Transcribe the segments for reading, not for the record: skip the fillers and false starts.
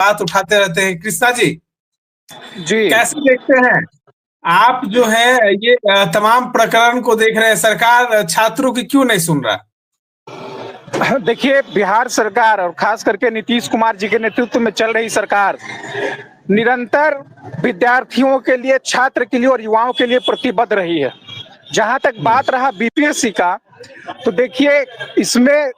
बात उठाते रहते हैं। कृष्णा जी, जी कैसे देखते हैं आप जो है ये तमाम प्रकरण को देख रहे हैं, सरकार छात्रों की क्यों नहीं सुन रहा? देखिए, बिहार सरकार और खास करके नीतीश कुमार जी के नेतृत्व में चल रही सरकार निरंतर विद्यार्थियों के लिए, छात्र के लिए और युवाओं के लिए प्रतिबद्ध रही है। जहां तक बात रहा बीपीएससी का, तो देखिए इसमें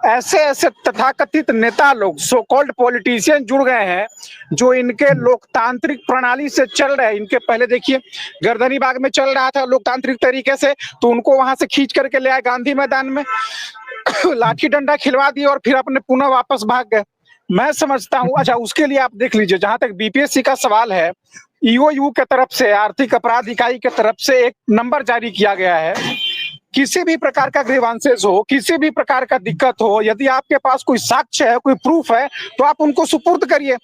ऐसे ऐसे तथाकथित नेता लोग, सो कॉल्ड पॉलिटिशियन जुड़ गए हैं जो इनके लोकतांत्रिक प्रणाली से चल रहे हैं। इनके पहले देखिए गर्दनी बाग में चल रहा था लोकतांत्रिक तरीके से, तो उनको वहां से खींच करके ले आए गांधी मैदान में, लाठी डंडा खिलवा दिए और फिर अपने पुनः वापस भाग गए। मैं समझता हूं, अच्छा उसके लिए आप देख लीजिए, जहां तक बीपीएससी का सवाल है, ईओयू के तरफ से, आर्थिक अपराध इकाई के तरफ से एक नंबर जारी किया गया है। किसी भी प्रकार का ग्रीवांसेस हो, किसी भी प्रकार का दिक्कत हो, यदि आपके पास कोई साक्ष्य है, कोई प्रूफ है, तो आप उनको सुपुर्द करिए।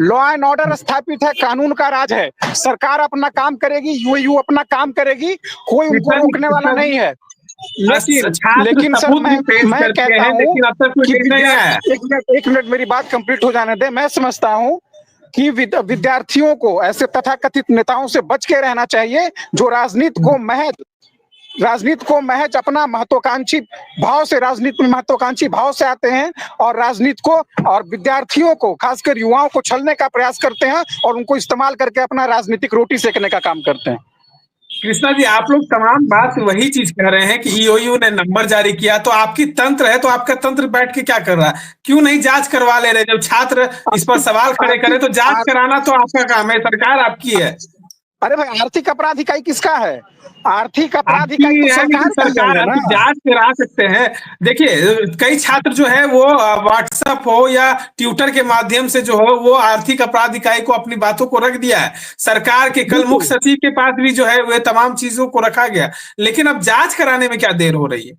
लॉ एंड ऑर्डर स्थापित है, कानून का राज है, सरकार अपना काम करेगी, यूएयू अपना काम करेगी, कोई उनको रोकने वाला नहीं है। लेकिन सर मैं कहता हूँ कि एक मिनट मेरी बात कंप्लीट हो जाने दे। मैं समझता हूँ कि विद्यार्थियों को ऐसे तथाकथित नेताओं से बच के रहना चाहिए जो राजनीति को महज अपना महत्वाकांक्षी भाव से, राजनीति में महत्वाकांक्षी भाव से आते हैं और राजनीति को और विद्यार्थियों को, खासकर युवाओं को छलने का प्रयास करते हैं और उनको इस्तेमाल करके अपना राजनीतिक रोटी सेकने का काम करते हैं। कृष्णा जी, आप लोग तमाम बात वही चीज कह रहे हैं कि ईओयू ने नंबर जारी किया, तो आपकी तंत्र है, तो आपका तंत्र बैठ के क्या कर रहा है? क्यों नहीं जांच करवा ले रहे? जब छात्र इस पर सवाल खड़े करें तो जांच कराना तो आपका काम है, सरकार आपकी है। अरे भाई, आर्थिक अपराध इकाई किसका है? आर्थिक अपराध इकाई तो सरकार है ना, जांच करा सकते हैं। देखिए, कई छात्र जो है वो व्हाट्सएप हो या ट्विटर के माध्यम से जो हो वो आर्थिक अपराध इकाई को अपनी बातों को रख दिया है। सरकार के कल मुख्य सचिव के पास भी जो है वो तमाम चीजों को रखा गया, लेकिन अब जांच कराने में क्या देर हो रही है?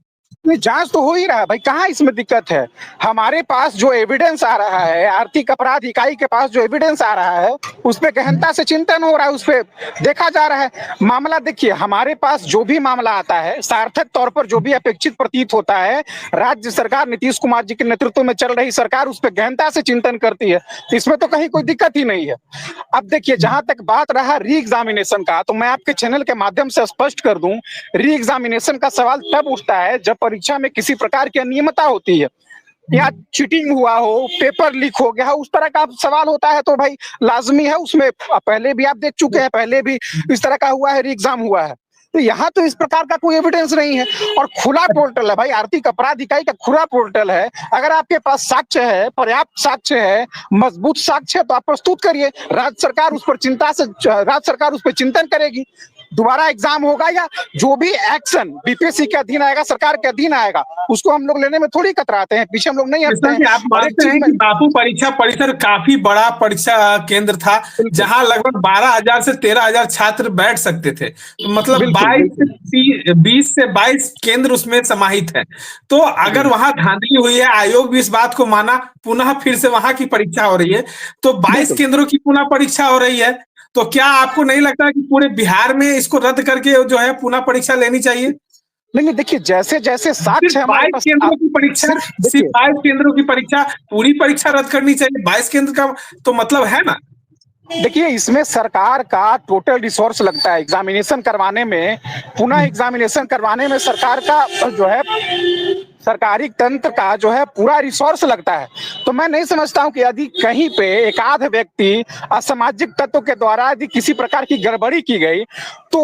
जांच तो हो ही रहा है भाई, कहाँ इसमें दिक्कत है? हमारे पास जो एविडेंस आ रहा है, आर्थिक अपराध इकाई के पास जो एविडेंस आ रहा है, उस पर गहनता से चिंतन हो रहा है, उस पर देखा जा रहा है मामला। देखिए, हमारे पास जो भी मामला आता है, सार्थक तौर पर जो भी अपेक्षित प्रतीत होता है, राज्य सरकार, नीतीश कुमार जी के नेतृत्व में चल रही सरकार उस पर गहनता से चिंतन करती है, इसमें तो कहीं कोई दिक्कत ही नहीं है। अब देखिए, जहां तक बात रहा री एग्जामिनेशन का, तो मैं आपके चैनल के माध्यम से स्पष्ट कर दूं, री एग्जामिनेशन का सवाल तब उठता है जब परीक्षा में किसी प्रकार की अनियमितता होती है या चीटिंग हुआ हो, पेपर लीक हो गया हो, उस तरह का सवाल होता है, तो भाई लाजमी है उसमें। पहले भी आप देख चुके हैं, पहले भी इस तरह का हुआ है, री एग्जाम हुआ है। तो यहाँ तो इस प्रकार का कोई एविडेंस नहीं है और खुला पोर्टल है भाई, आर्थिक अपराध इकाई का खुला पोर्टल है। अगर आपके पास साक्ष्य है, पर्याप्त साक्ष्य है, मजबूत साक्ष्य है, तो आप प्रस्तुत करिए। राज्य सरकार उस पर चिंतन करेगी, दोबारा एग्जाम होगा या जो भी एक्शन बीपीएससी के अधीन आएगा, सरकार के अधीन आएगा, उसको हम लोग लेने में थोड़ी कतराते हैं, पीछे हम लोग नहीं हटते हैं। आप मानते हैं कि बापू परीक्षा परिसर काफी बड़ा परीक्षा केंद्र था, जहां लगभग 12,000 से 13,000 छात्र बैठ सकते थे, तो मतलब 20 से 22 केंद्र उसमें समाहित है। तो अगर वहां धांधली हुई है, आयोग भी इस बात को माना, पुनः फिर से वहां की परीक्षा हो रही है, तो 22 केंद्रों की पुनः परीक्षा हो रही है, तो क्या आपको नहीं लगता कि पूरे बिहार में इसको रद्द करके जो है पुनः परीक्षा लेनी चाहिए? नहीं, देखिए, जैसे जैसे साक्ष्य हमारे पास, केंद्रों की परीक्षा, सिर्फ 22 केंद्रों की परीक्षा, पूरी परीक्षा रद्द करनी चाहिए? 22 केंद्र का तो मतलब है ना। देखिए, इसमें सरकार का टोटल रिसोर्स लगता है एग्जामिनेशन करवाने में, पुनः एग्जामिनेशन करवाने में सरकार का जो है, सरकारी तंत्र का जो है पूरा रिसोर्स लगता है। तो मैं नहीं समझता हूं कि यदि कहीं पे एक आध व्यक्ति असामाजिक तत्व के द्वारा यदि किसी प्रकार की गड़बड़ी की गई, तो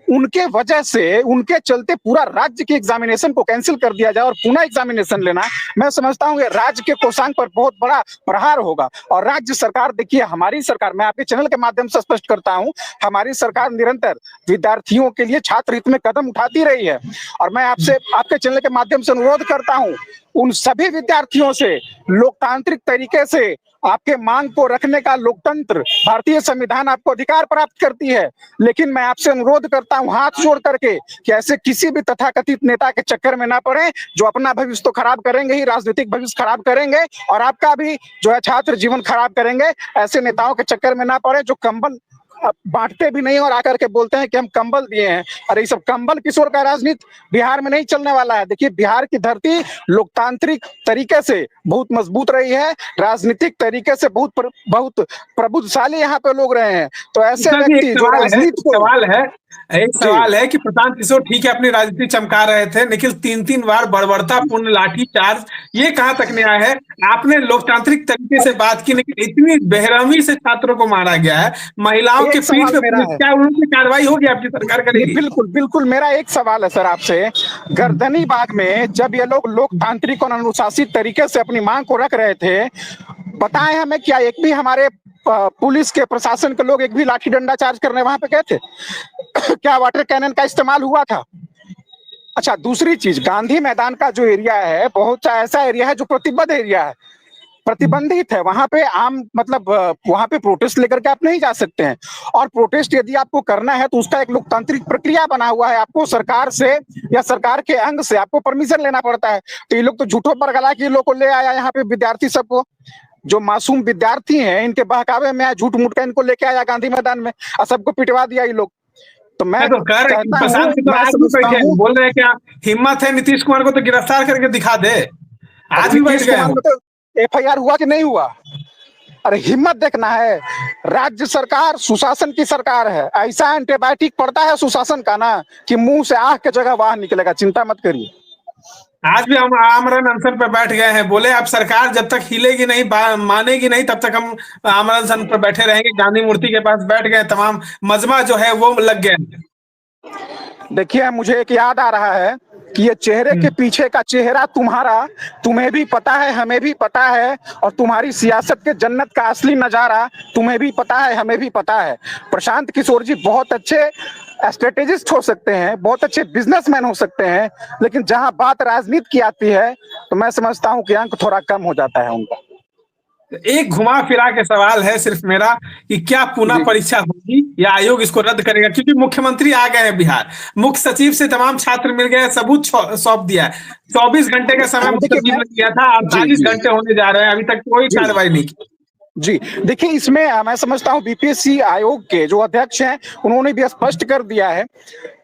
उनके वजह से, उनके चलते पूरा राज्य की एग्जामिनेशन को कैंसिल कर दिया जाए और पुनः एग्जामिनेशन लेना, मैं समझता हूं कि राज्य के कोषांग पर बहुत बड़ा प्रहार होगा। और राज्य सरकार, देखिए हमारी सरकार, मैं आपके चैनल के माध्यम से स्पष्ट करता हूं, हमारी सरकार निरंतर विद्यार्थियों के लिए छात्र हित में कदम उठाती रही है। और मैं आपसे, आपके चैनल के माध्यम से अनुरोध करता हूं उन सभी विद्यार्थियों से, लोकतांत्रिक तरीके से आपके मांग को रखने का लोकतंत्र, भारतीय संविधान आपको अधिकार प्राप्त करती है। लेकिन मैं आपसे अनुरोध करता हूं हाथ जोड़ करके कि ऐसे किसी भी तथाकथित नेता के चक्कर में ना पड़े, जो अपना भविष्य तो खराब करेंगे ही, राजनीतिक भविष्य खराब करेंगे और आपका भी जो है छात्र जीवन खराब करेंगे। ऐसे नेताओं के चक्कर में ना पड़े जो कंबल बांटते भी नहीं और आकर के बोलते हैं कि हम कंबल दिए हैं। अरे ये सब कंबल किशोर का राजनीति बिहार में नहीं चलने वाला है। देखिए बिहार की धरती लोकतांत्रिक तरीके से बहुत मजबूत रही है, राजनीतिक तरीके से बहुत प्रबुद्धशाली यहाँ पे लोग रहे हैं। तो ऐसे व्यक्ति जो राजनीति को एक सवाल है कि प्रशांत किशोर ठीक है अपनी राजनीति चमका रहे थे, लेकिन 3-3 बार बर्बरतापूर्ण लाठीचार्ज, ये कहां तक न्याय है? आपने लोकतांत्रिक तरीके से बात की, लेकिन इतनी बेरहमी से छात्रों को मारा गया है, महिलाओं के पीठ पे क्या उनकी कार्रवाई होगी? आपकी सरकार करेगी? बिल्कुल बिल्कुल। मेरा एक सवाल है सर आपसे, गर्दनी बाग में जब ये लोग लोकतांत्रिक और अनुशासित तरीके से अपनी मांग को रख रहे थे, बताएं हमें, क्या एक भी हमारे पुलिस के प्रशासन के लोग एक भी लाठी डंडा चार्ज करने वहां पे गए थे? क्या वाटर कैनन का इस्तेमाल हुआ था? अच्छा, दूसरी चीज, गांधी मैदान का जो एरिया है बहुत सा ऐसा एरिया है जो प्रतिबद्ध एरिया है, प्रतिबंधित है। वहां पे आम मतलब वहां पे प्रोटेस्ट लेकर के आप नहीं जा सकते हैं। और प्रोटेस्ट यदि आपको करना है तो उसका एक लोकतांत्रिक प्रक्रिया बना हुआ है, आपको सरकार से या सरकार के अंग से आपको परमिशन लेना पड़ता है। तो ये लोग तो झूठों पर गला के लोग को ले आया यहाँ पे, विद्यार्थी सबको, जो मासूम विद्यार्थी हैं इनके बहकावे में झूठ मूठ का इनको लेके आया गांधी मैदान में और सबको पिटवा दिया ये लोग। तो मैं तो कह रहे हैं, बोल रहे हैं क्या हिम्मत है नीतीश कुमार को तो गिरफ्तार करके दिखा दे, आज भी बैठ गए। FIR हुआ कि नहीं हुआ? अरे हिम्मत देखना है। राज्य सरकार सुशासन की सरकार है, ऐसा एंटीबायोटिक पड़ता है सुशासन का ना कि मुंह से आह की जगह वाह निकलेगा, चिंता मत करिए। आज भी हम आमरण अनशन पर बैठ गए हैं, बोले अब सरकार जब तक हिलेगी नहीं, मानेगी नहीं, तब तक हम आमरण अनशन पर बैठे रहेंगे। गांधी मूर्ति के पास बैठ गए, तमाम मजमा जो है वो लग गया। देखिए मुझे एक याद आ रहा है कि ये चेहरे के पीछे का चेहरा तुम्हारा, तुम्हें भी पता है, हमें भी पता है, और तुम्हारी सियासत के जन्नत का असली नजारा तुम्हें भी पता है, हमें भी पता है। प्रशांत किशोर जी बहुत अच्छे स्ट्रेटेजिस्ट हो सकते हैं, बहुत अच्छे बिजनेसमैन हो सकते हैं, लेकिन जहां बात राजनीति की आती है तो मैं समझता हूं कि अंक थोड़ा कम हो जाता है उनका। एक घुमा फिरा के सवाल है सिर्फ मेरा कि क्या पुनः परीक्षा होगी या आयोग इसको रद्द करेगा? क्योंकि मुख्यमंत्री आ गए हैं बिहार, मुख्य सचिव से तमाम छात्र मिल गए, सबूत सौंप दिया है। 24 घंटे का समय मुख्य सचिव ने दिया था, 48 घंटे होने जा रहे हैं, अभी तक कोई कार्रवाई नहीं की। जी देखिए, इसमें मैं समझता हूं BPSC आयोग के जो अध्यक्ष हैं उन्होंने भी स्पष्ट कर दिया है,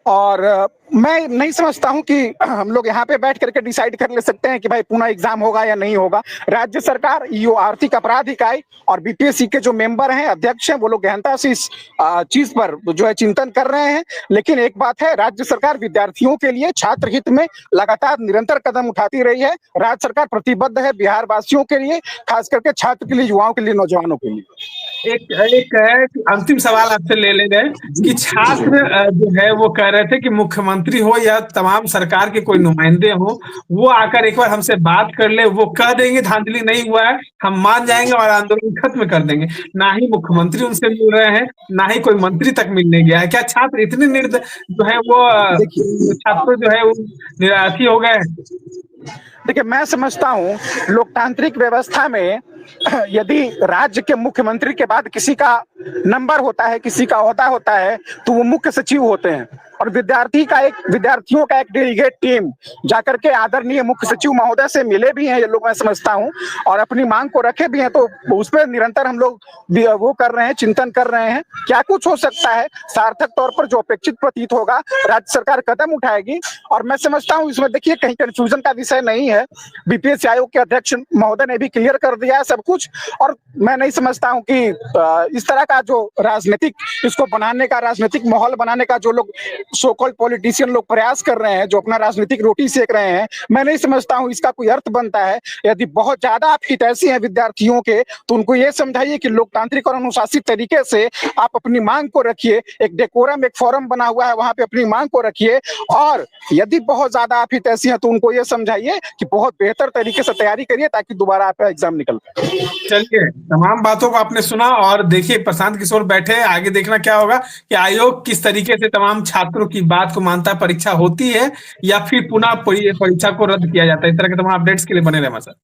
और मैं नहीं समझता हूं कि हम लोग यहाँ पे बैठ करके डिसाइड कर ले सकते हैं कि भाई पुनः एग्जाम होगा या नहीं होगा। राज्य सरकार, ईओ आर्थिक अपराध इकाई और BPSC के जो मेंबर हैं, अध्यक्ष हैं, वो लोग गहनता से इस चीज पर जो है चिंतन कर रहे हैं। लेकिन एक बात है, राज्य सरकार विद्यार्थियों के लिए छात्र हित में लगातार निरंतर कदम उठाती रही है। राज्य सरकार प्रतिबद्ध है बिहार वासियों के लिए, खास करके छात्र के लिए, युवाओं के लिए, नौजवानों के लिए। एक है अंतिम सवाल आपसे ले गए कि छात्र जो है वो कह रहे थे कि मुख्यमंत्री हो या तमाम सरकार के कोई नुमाइंदे हो, वो आकर एक बार हमसे बात कर ले, वो कह देंगे धांधली नहीं हुआ है, हम मान जाएंगे और आंदोलन खत्म कर देंगे। ना ही मुख्यमंत्री उनसे मिल रहे हैं, ना ही कोई मंत्री तक मिलने गया है। क्या छात्र इतने जो है वो छात्र जो है वो निराशी हो गए? देखिए मैं समझता हूँ लोकतांत्रिक व्यवस्था में यदि राज्य के मुख्यमंत्री के बाद किसी का नंबर होता है, किसी का ओहदा होता है, तो वो मुख्य सचिव होते हैं। और विद्यार्थियों का एक डेलीगेट टीम जाकर के आदरणीय मुख्य सचिव महोदय से मिले भी हैं ये लोग, मैं समझता हूं, और अपनी मांग को रखे भी हैं। तो उस पर निरंतर हम लोग वो कर रहे हैं, चिंतन कर रहे हैं, क्या कुछ हो सकता है। सार्थक तौर पर जो अपेक्षित प्रतीत होगा राज्य सरकार कदम उठाएगी। और मैं समझता हूँ इसमें देखिए कहीं कंफ्यूजन का विषय नहीं है, BPSC आयोग के अध्यक्ष महोदय ने भी क्लियर कर दिया है सब कुछ। और मैं नहीं समझता हूँ कि इस तरह का जो राजनीतिक इसको बनाने का, राजनीतिक माहौल बनाने का जो लोग सो कॉल्ड पॉलिटिशियन लोग प्रयास कर रहे हैं, जो अपना राजनीतिक रोटी सेक रहे हैं, मैं नहीं समझता हूं इसका कोई अर्थ बनता है। यदि बहुत ज्यादा आप हितैषी हैं विद्यार्थियों के, तो उनको ये समझाइए कि लोकतांत्रिक और अनुशासित तरीके से आप अपनी मांग को रखिए, एक डेकोरम, एक फोरम बना हुआ है, वहां पे अपनी मांग को रखिए। और यदि बहुत ज्यादा आप हितैषी हैं तो उनको ये समझाइए कि बहुत बेहतर तरीके से तैयारी करिए ताकि दोबारा आपका एग्जाम निकल पाए। चलिए, तमाम बातों को आपने सुना और देखिए प्रशांत किशोर बैठे, आगे देखना क्या होगा कि आयोग किस तरीके से तमाम छात्रों की बात को मानता है, परीक्षा होती है या फिर पुनः परीक्षा को रद्द किया जाता है। इस तरह के तमाम अपडेट्स के लिए बने रहे हमारे साथ।